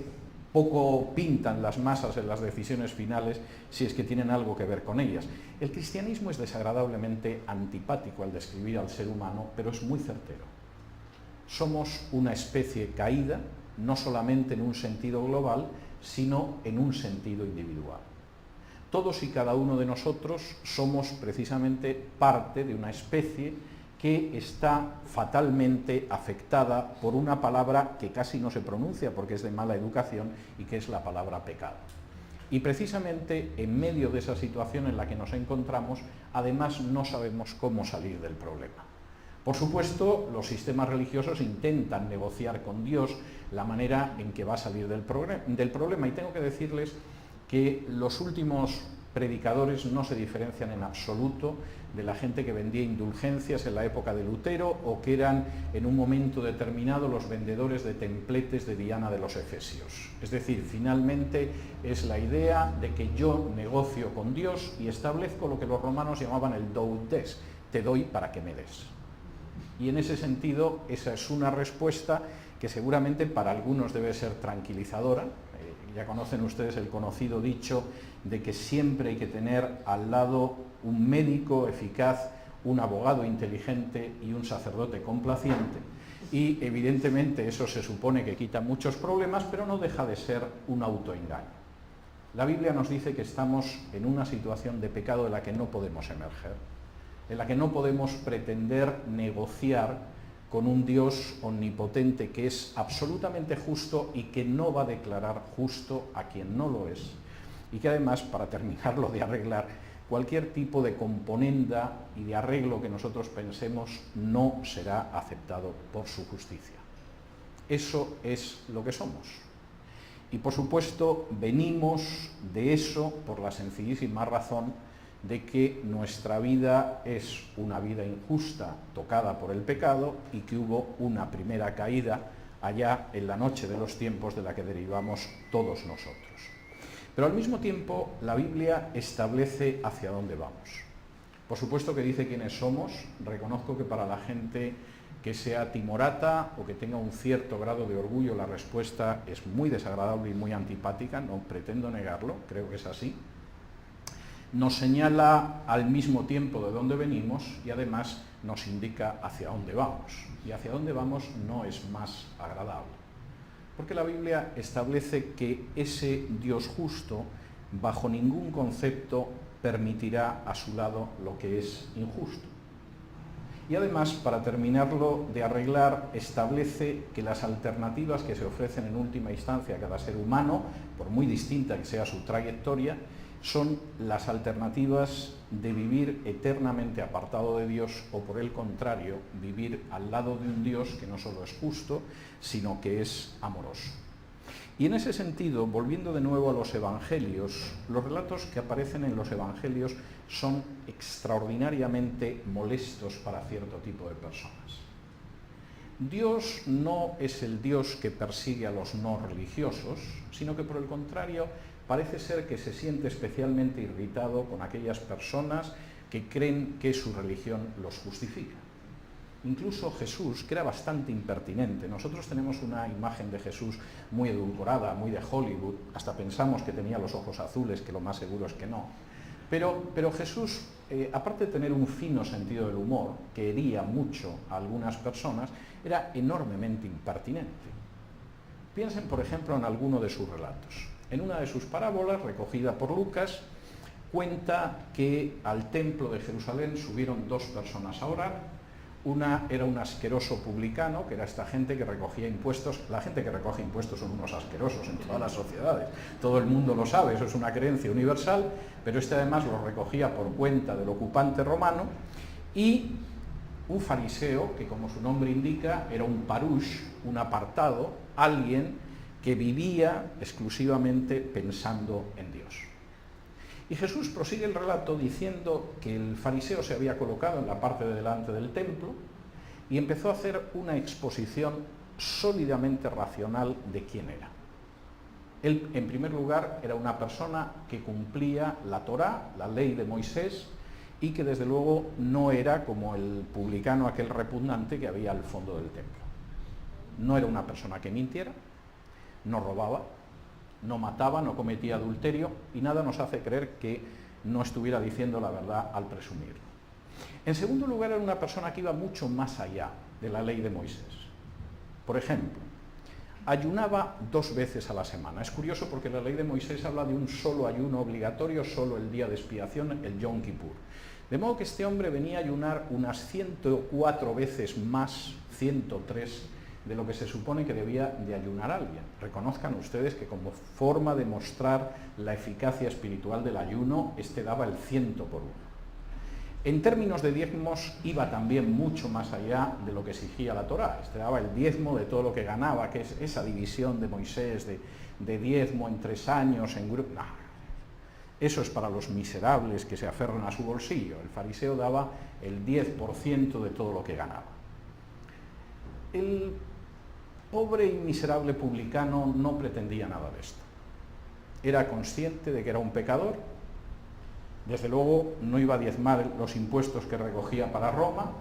poco pintan las masas en las decisiones finales si es que tienen algo que ver con ellas. El cristianismo es desagradablemente antipático al describir al ser humano, pero es muy certero. Somos una especie caída, no solamente en un sentido global, sino en un sentido individual. Todos y cada uno de nosotros somos precisamente parte de una especie que está fatalmente afectada por una palabra que casi no se pronuncia porque es de mala educación y que es la palabra pecado. Y precisamente en medio de esa situación en la que nos encontramos, además no sabemos cómo salir del problema. Por supuesto, los sistemas religiosos intentan negociar con Dios la manera en que va a salir del problema. Y tengo que decirles que los últimos predicadores no se diferencian en absoluto de la gente que vendía indulgencias en la época de Lutero o que eran en un momento determinado los vendedores de templetes de Diana de los Efesios. Es decir, finalmente es la idea de que yo negocio con Dios y establezco lo que los romanos llamaban el do ut des, te doy para que me des. Y en ese sentido, esa es una respuesta que seguramente para algunos debe ser tranquilizadora. Ya conocen ustedes el conocido dicho de que siempre hay que tener al lado un médico eficaz, un abogado inteligente y un sacerdote complaciente. Y evidentemente eso se supone que quita muchos problemas, pero no deja de ser un autoengaño. La Biblia nos dice que estamos en una situación de pecado de la que no podemos emerger, en la que no podemos pretender negociar con un Dios omnipotente que es absolutamente justo y que no va a declarar justo a quien no lo es. Y que además, para terminarlo de arreglar, cualquier tipo de componenda y de arreglo que nosotros pensemos no será aceptado por su justicia. Eso es lo que somos. Y por supuesto, venimos de eso por la sencillísima razón de que nuestra vida es una vida injusta, tocada por el pecado, y que hubo una primera caída allá en la noche de los tiempos de la que derivamos todos nosotros. Pero al mismo tiempo, la Biblia establece hacia dónde vamos. Por supuesto que dice quiénes somos. Reconozco que para la gente que sea timorata o que tenga un cierto grado de orgullo, la respuesta es muy desagradable y muy antipática, no pretendo negarlo, creo que es así. Nos señala al mismo tiempo de dónde venimos y además nos indica hacia dónde vamos. Y hacia dónde vamos no es más agradable. Porque la Biblia establece que ese Dios justo, bajo ningún concepto, permitirá a su lado lo que es injusto. Y además, para terminarlo de arreglar, establece que las alternativas que se ofrecen en última instancia a cada ser humano, por muy distinta que sea su trayectoria, son las alternativas de vivir eternamente apartado de Dios o, por el contrario, vivir al lado de un Dios que no solo es justo, sino que es amoroso. Y en ese sentido, volviendo de nuevo a los Evangelios, los relatos que aparecen en los Evangelios son extraordinariamente molestos para cierto tipo de personas. Dios no es el Dios que persigue a los no religiosos, sino que, por el contrario, parece ser que se siente especialmente irritado con aquellas personas que creen que su religión los justifica. Incluso Jesús, que era bastante impertinente, nosotros tenemos una imagen de Jesús muy edulcorada, muy de Hollywood, hasta pensamos que tenía los ojos azules, que lo más seguro es que no. Pero Jesús, aparte de tener un fino sentido del humor, que hería mucho a algunas personas, era enormemente impertinente. Piensen, por ejemplo, en alguno de sus relatos. En una de sus parábolas, recogida por Lucas, cuenta que al templo de Jerusalén subieron 2 personas a orar. Una era un asqueroso publicano, que era esta gente que recogía impuestos. La gente que recoge impuestos son unos asquerosos en todas las sociedades. Todo el mundo lo sabe, eso es una creencia universal, pero este además lo recogía por cuenta del ocupante romano. Y un fariseo, que como su nombre indica, era un parush, un apartado, alguien que vivía exclusivamente pensando en Dios. Y Jesús prosigue el relato diciendo que el fariseo se había colocado en la parte de delante del templo y empezó a hacer una exposición sólidamente racional de quién era. Él, en primer lugar, era una persona que cumplía la Torá, la ley de Moisés, y que desde luego no era como el publicano aquel repugnante que había al fondo del templo. No era una persona que mintiera, no robaba, no mataba, no cometía adulterio, y nada nos hace creer que no estuviera diciendo la verdad al presumirlo. En segundo lugar, era una persona que iba mucho más allá de la ley de Moisés. Por ejemplo, ayunaba 2 veces a la semana. Es curioso porque la ley de Moisés habla de un solo ayuno obligatorio, solo el día de expiación, el Yom Kippur. De modo que este hombre venía a ayunar unas 104 veces más, 103, de lo que se supone que debía de ayunar alguien. Reconozcan ustedes que como forma de mostrar la eficacia espiritual del ayuno, este daba el 100 por 1. En términos de diezmos iba también mucho más allá de lo que exigía la Torá. Este daba el diezmo de todo lo que ganaba, que es esa división de Moisés de diezmo en 3 años, en grupos. No. Eso es para los miserables que se aferran a su bolsillo. El fariseo daba el 10% de todo lo que ganaba. El pobre y miserable publicano no pretendía nada de esto. Era consciente de que era un pecador. Desde luego no iba a diezmar los impuestos que recogía para Roma,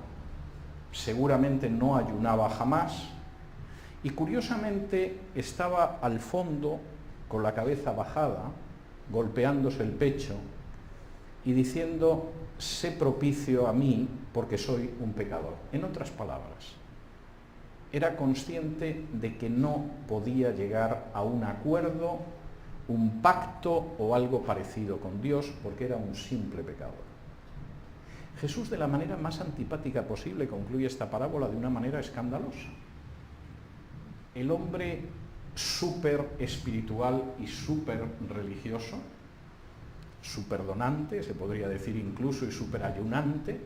seguramente no ayunaba jamás, y curiosamente estaba al fondo con la cabeza bajada, golpeándose el pecho y diciendo: sé propicio a mí porque soy un pecador. En otras palabras, era consciente de que no podía llegar a un acuerdo, un pacto o algo parecido con Dios, porque era un simple pecador. Jesús, de la manera más antipática posible, concluye esta parábola de una manera escandalosa. El hombre súper espiritual y súper religioso, súper donante, se podría decir incluso, y súper ayunante,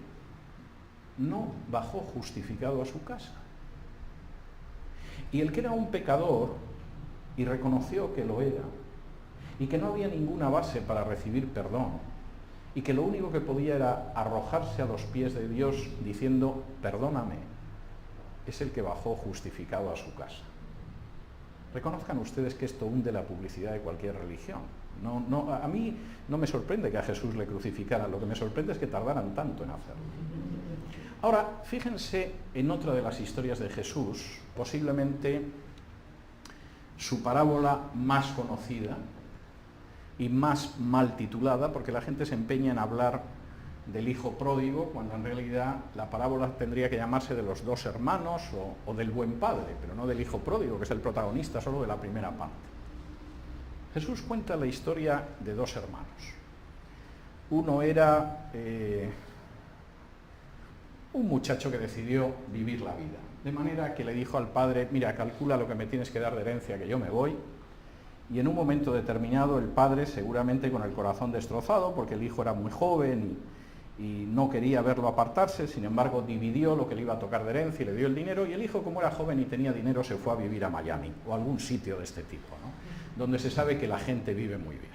no bajó justificado a su casa. Y el que era un pecador y reconoció que lo era, y que no había ninguna base para recibir perdón, y que lo único que podía era arrojarse a los pies de Dios diciendo: perdóname, es el que bajó justificado a su casa. Reconozcan ustedes que esto hunde la publicidad de cualquier religión. A mí no me sorprende que a Jesús le crucificaran, lo que me sorprende es que tardaran tanto en hacerlo. Ahora, fíjense en otra de las historias de Jesús, posiblemente su parábola más conocida y más mal titulada, porque la gente se empeña en hablar del hijo pródigo, cuando en realidad la parábola tendría que llamarse de los 2 hermanos o del buen padre, pero no del hijo pródigo, que es el protagonista solo de la primera parte. Jesús cuenta la historia de 2 hermanos. Uno era un muchacho que decidió vivir la vida, de manera que le dijo al padre: mira, calcula lo que me tienes que dar de herencia, que yo me voy. Y en un momento determinado el padre, seguramente con el corazón destrozado, porque el hijo era muy joven y no quería verlo apartarse, sin embargo dividió lo que le iba a tocar de herencia y le dio el dinero, y el hijo, como era joven y tenía dinero, se fue a vivir a Miami o algún sitio de este tipo, ¿no? Donde se sabe que la gente vive muy bien.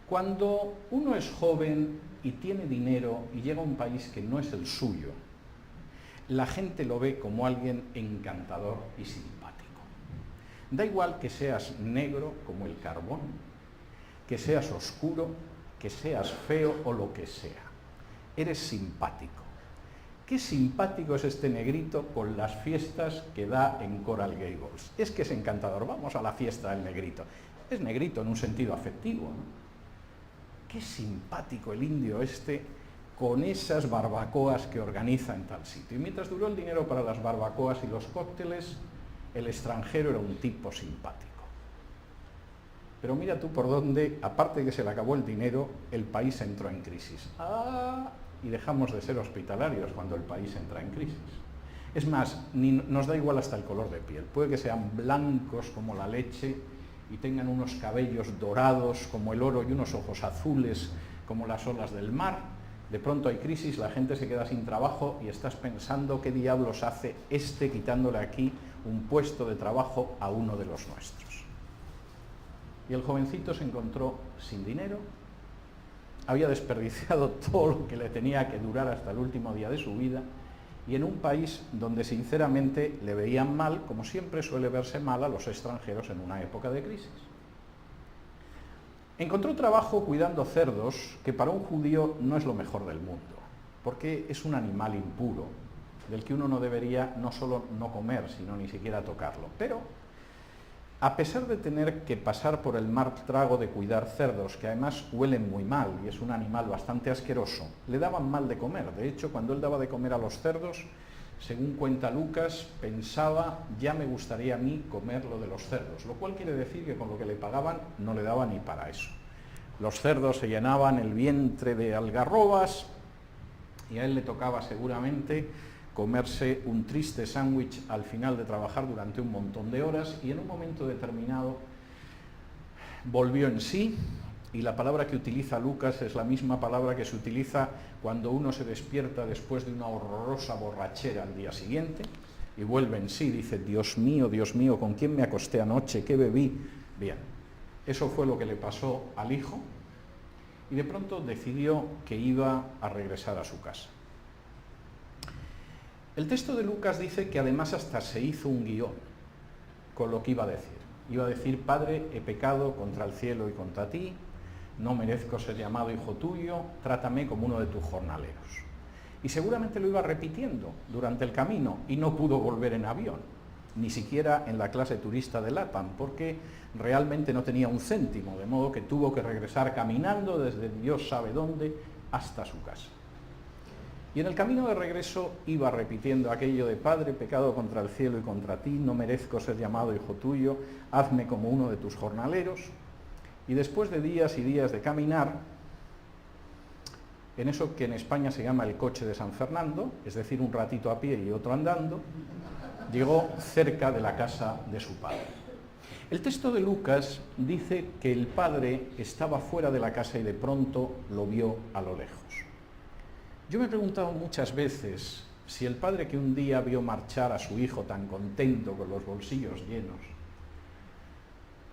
Cuando uno es joven y tiene dinero y llega a un país que no es el suyo, la gente lo ve como alguien encantador y simpático. Da igual que seas negro como el carbón, que seas oscuro, que seas feo o lo que sea. eres simpático. Qué simpático es este negrito con las fiestas que da en Coral Gables. Es que es encantador, vamos a la fiesta del negrito. Es negrito en un sentido afectivo, ¿no? Qué simpático el indio este con esas barbacoas que organiza en tal sitio. Y mientras duró el dinero para las barbacoas y los cócteles, el extranjero era un tipo simpático. Pero mira tú por dónde, aparte de que se le acabó el dinero, el país entró en crisis. Y dejamos de ser hospitalarios cuando el país entra en crisis. Es más, nos da igual hasta el color de piel. Puede que sean blancos como la leche y tengan unos cabellos dorados como el oro y unos ojos azules como las olas del mar. De pronto hay crisis, la gente se queda sin trabajo y estás pensando qué diablos hace este quitándole aquí un puesto de trabajo a uno de los nuestros. Y el jovencito se encontró sin dinero, había desperdiciado todo lo que le tenía que durar hasta el último día de su vida, y en un país donde sinceramente le veían mal, como siempre suele verse mal a los extranjeros en una época de crisis. Encontró trabajo cuidando cerdos, que para un judío no es lo mejor del mundo, porque es un animal impuro, del que uno no debería no solo no comer, sino ni siquiera tocarlo. Pero, a pesar de tener que pasar por el mal trago de cuidar cerdos, que además huelen muy mal y es un animal bastante asqueroso, le daban mal de comer. De hecho, cuando él daba de comer a los cerdos, según cuenta Lucas, pensaba, ya me gustaría a mí comer lo de los cerdos, lo cual quiere decir que con lo que le pagaban no le daba ni para eso. Los cerdos se llenaban el vientre de algarrobas y a él le tocaba seguramente comerse un triste sándwich al final de trabajar durante un montón de horas, y en un momento determinado volvió en sí, y la palabra que utiliza Lucas es la misma palabra que se utiliza cuando uno se despierta después de una horrorosa borrachera al día siguiente y vuelve en sí, dice, Dios mío, ¿con quién me acosté anoche? ¿Qué bebí? Bien, eso fue lo que le pasó al hijo, y de pronto decidió que iba a regresar a su casa. El texto de Lucas dice que además hasta se hizo un guión con lo que iba a decir. Iba a decir, Padre, he pecado contra el cielo y contra ti, no merezco ser llamado hijo tuyo, trátame como uno de tus jornaleros. Y seguramente lo iba repitiendo durante el camino y no pudo volver en avión, ni siquiera en la clase turista de LATAM, porque realmente no tenía un céntimo, de modo que tuvo que regresar caminando desde Dios sabe dónde hasta su casa. Y en el camino de regreso iba repitiendo aquello de Padre, pecado contra el cielo y contra ti, no merezco ser llamado hijo tuyo, hazme como uno de tus jornaleros. Y después de días y días de caminar, en eso que en España se llama el coche de San Fernando, es decir, un ratito a pie y otro andando, llegó cerca de la casa de su padre. El texto de Lucas dice que el padre estaba fuera de la casa y de pronto lo vio a lo lejos. Yo me he preguntado muchas veces si el padre que un día vio marchar a su hijo tan contento con los bolsillos llenos,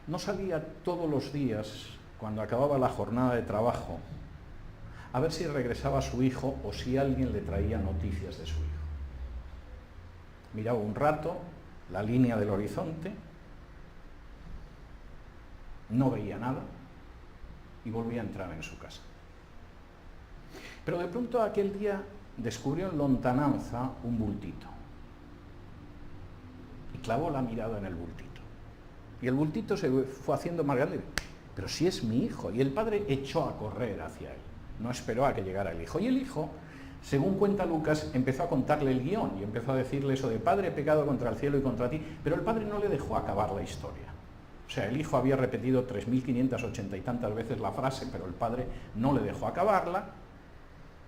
no salía todos los días, cuando acababa la jornada de trabajo, a ver si regresaba su hijo o si alguien le traía noticias de su hijo. Miraba un rato la línea del horizonte, no veía nada y volvía a entrar en su casa. Pero de pronto aquel día descubrió en lontananza un bultito y clavó la mirada en el bultito. Y el bultito se fue haciendo más grande. Pero si es mi hijo. Y el padre echó a correr hacia él. No esperó a que llegara el hijo. Y el hijo, según cuenta Lucas, empezó a contarle el guión y empezó a decirle eso de Padre, he pecado contra el cielo y contra ti. Pero el padre no le dejó acabar la historia. O sea, el hijo había repetido 3.580 y tantas veces la frase, pero el padre no le dejó acabarla.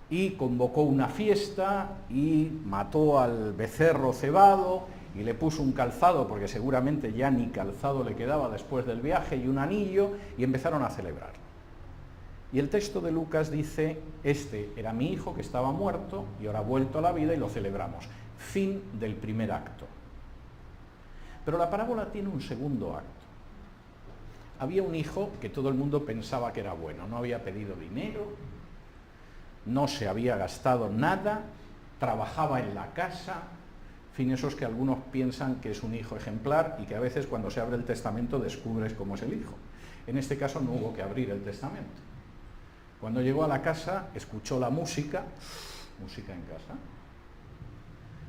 Y convocó una fiesta y mató al becerro cebado y le puso un calzado, porque seguramente ya ni calzado le quedaba después del viaje, y un anillo, y empezaron a celebrar. Y el texto de Lucas dice, este era mi hijo que estaba muerto y ahora ha vuelto a la vida y lo celebramos. Fin del primer acto. Pero la parábola tiene un segundo acto. Había un hijo que todo el mundo pensaba que era bueno, no había pedido dinero, no se había gastado nada, trabajaba en la casa, en fin, esos que algunos piensan que es un hijo ejemplar y que a veces cuando se abre el testamento descubres cómo es el hijo. En este caso no hubo que abrir el testamento. Cuando llegó a la casa, escuchó la música en casa,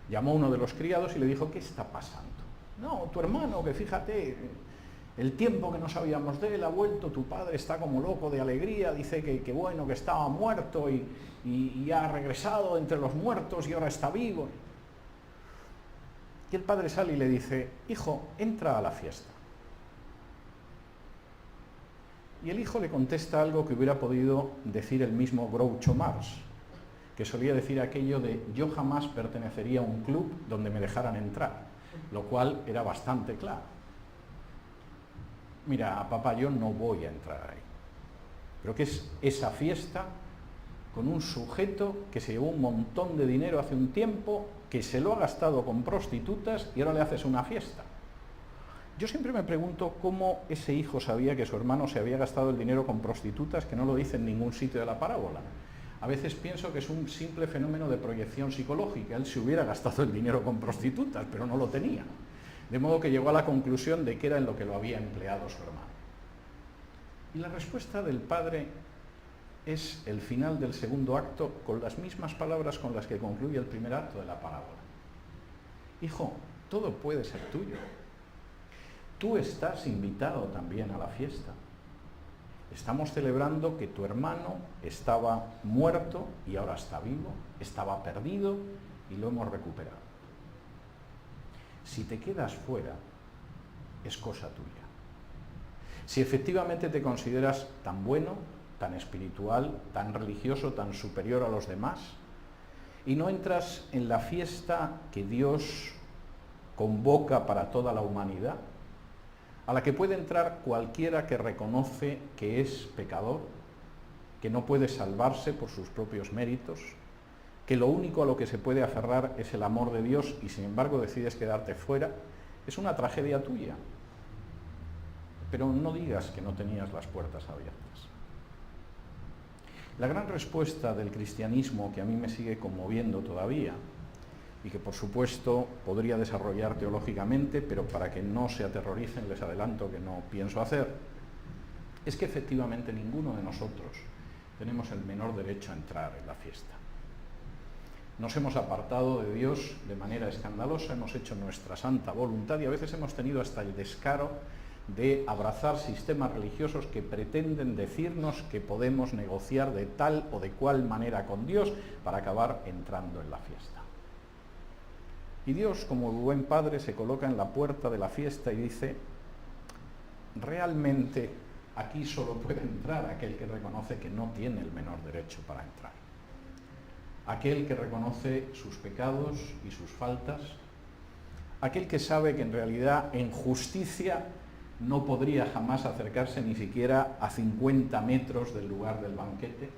llamó a uno de los criados y le dijo: ¿qué está pasando? No, tu hermano, que fíjate, el tiempo que no sabíamos de él ha vuelto, tu padre está como loco de alegría, dice que bueno, que estaba muerto y ha regresado entre los muertos y ahora está vivo. Y el padre sale y le dice: hijo, entra a la fiesta. Y el hijo le contesta algo que hubiera podido decir el mismo Groucho Marx, que solía decir aquello de: yo jamás pertenecería a un club donde me dejaran entrar, lo cual era bastante claro. Mira, papá, yo no voy a entrar ahí. Pero ¿qué es esa fiesta con un sujeto que se llevó un montón de dinero hace un tiempo, que se lo ha gastado con prostitutas y ahora le haces una fiesta? Yo siempre me pregunto cómo ese hijo sabía que su hermano se había gastado el dinero con prostitutas, que no lo dice en ningún sitio de la parábola. A veces pienso que es un simple fenómeno de proyección psicológica. Él se hubiera gastado el dinero con prostitutas, pero no lo tenía. De modo que llegó a la conclusión de que era en lo que lo había empleado su hermano. Y la respuesta del padre es el final del segundo acto, con las mismas palabras con las que concluye el primer acto de la parábola. Hijo, todo puede ser tuyo. Tú estás invitado también a la fiesta. Estamos celebrando que tu hermano estaba muerto y ahora está vivo, estaba perdido y lo hemos recuperado. Si te quedas fuera, es cosa tuya. Si efectivamente te consideras tan bueno, tan espiritual, tan religioso, tan superior a los demás, y no entras en la fiesta que Dios convoca para toda la humanidad, a la que puede entrar cualquiera que reconoce que es pecador, que no puede salvarse por sus propios méritos, que lo único a lo que se puede aferrar es el amor de Dios y sin embargo decides quedarte fuera, es una tragedia tuya. Pero no digas que no tenías las puertas abiertas. La gran respuesta del cristianismo, que a mí me sigue conmoviendo todavía, y que por supuesto podría desarrollar teológicamente, pero para que no se aterroricen les adelanto que no pienso hacer, es que efectivamente ninguno de nosotros tenemos el menor derecho a entrar en la fiesta. Nos hemos apartado de Dios de manera escandalosa, hemos hecho nuestra santa voluntad y a veces hemos tenido hasta el descaro de abrazar sistemas religiosos que pretenden decirnos que podemos negociar de tal o de cual manera con Dios para acabar entrando en la fiesta. Y Dios, como buen padre, se coloca en la puerta de la fiesta y dice: realmente aquí solo puede entrar aquel que reconoce que no tiene el menor derecho para entrar. Aquel que reconoce sus pecados y sus faltas, aquel que sabe que en realidad en justicia no podría jamás acercarse ni siquiera a 50 metros del lugar del banquete,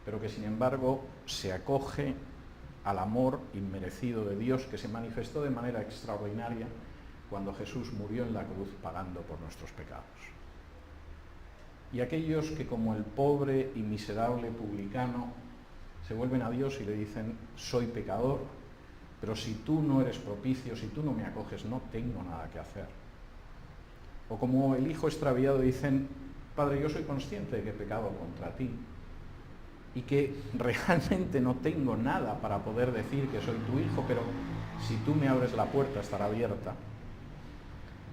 pero que sin embargo se acoge al amor inmerecido de Dios que se manifestó de manera extraordinaria cuando Jesús murió en la cruz pagando por nuestros pecados. Y aquellos que, como el pobre y miserable publicano, se vuelven a Dios y le dicen: soy pecador, pero si tú no eres propicio, si tú no me acoges, no tengo nada que hacer. O como el hijo extraviado, dicen: Padre, yo soy consciente de que he pecado contra ti y que realmente no tengo nada para poder decir que soy tu hijo, pero si tú me abres la puerta estará abierta.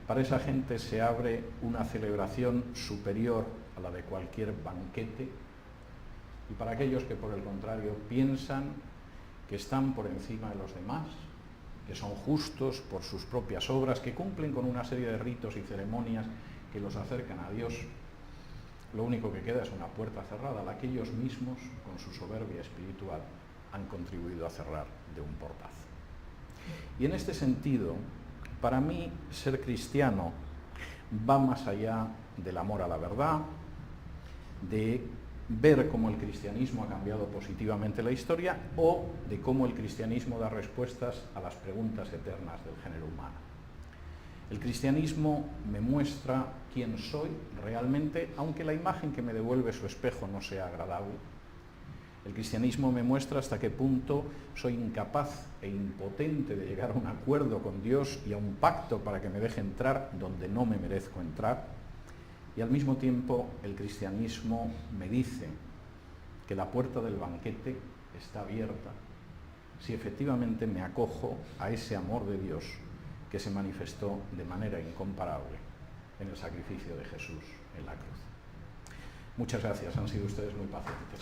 Para esa gente se abre una celebración superior a la de cualquier banquete, y para aquellos que por el contrario piensan que están por encima de los demás, que son justos por sus propias obras, que cumplen con una serie de ritos y ceremonias que los acercan a Dios, lo único que queda es una puerta cerrada, la que ellos mismos, con su soberbia espiritual, han contribuido a cerrar de un portazo. Y en este sentido, para mí, ser cristiano va más allá del amor a la verdad, de ver cómo el cristianismo ha cambiado positivamente la historia o de cómo el cristianismo da respuestas a las preguntas eternas del género humano. El cristianismo me muestra quién soy realmente, aunque la imagen que me devuelve su espejo no sea agradable. El cristianismo me muestra hasta qué punto soy incapaz e impotente de llegar a un acuerdo con Dios y a un pacto para que me deje entrar donde no me merezco entrar. Y al mismo tiempo el cristianismo me dice que la puerta del banquete está abierta si efectivamente me acojo a ese amor de Dios que se manifestó de manera incomparable en el sacrificio de Jesús en la cruz. Muchas gracias, han sido ustedes muy pacientes.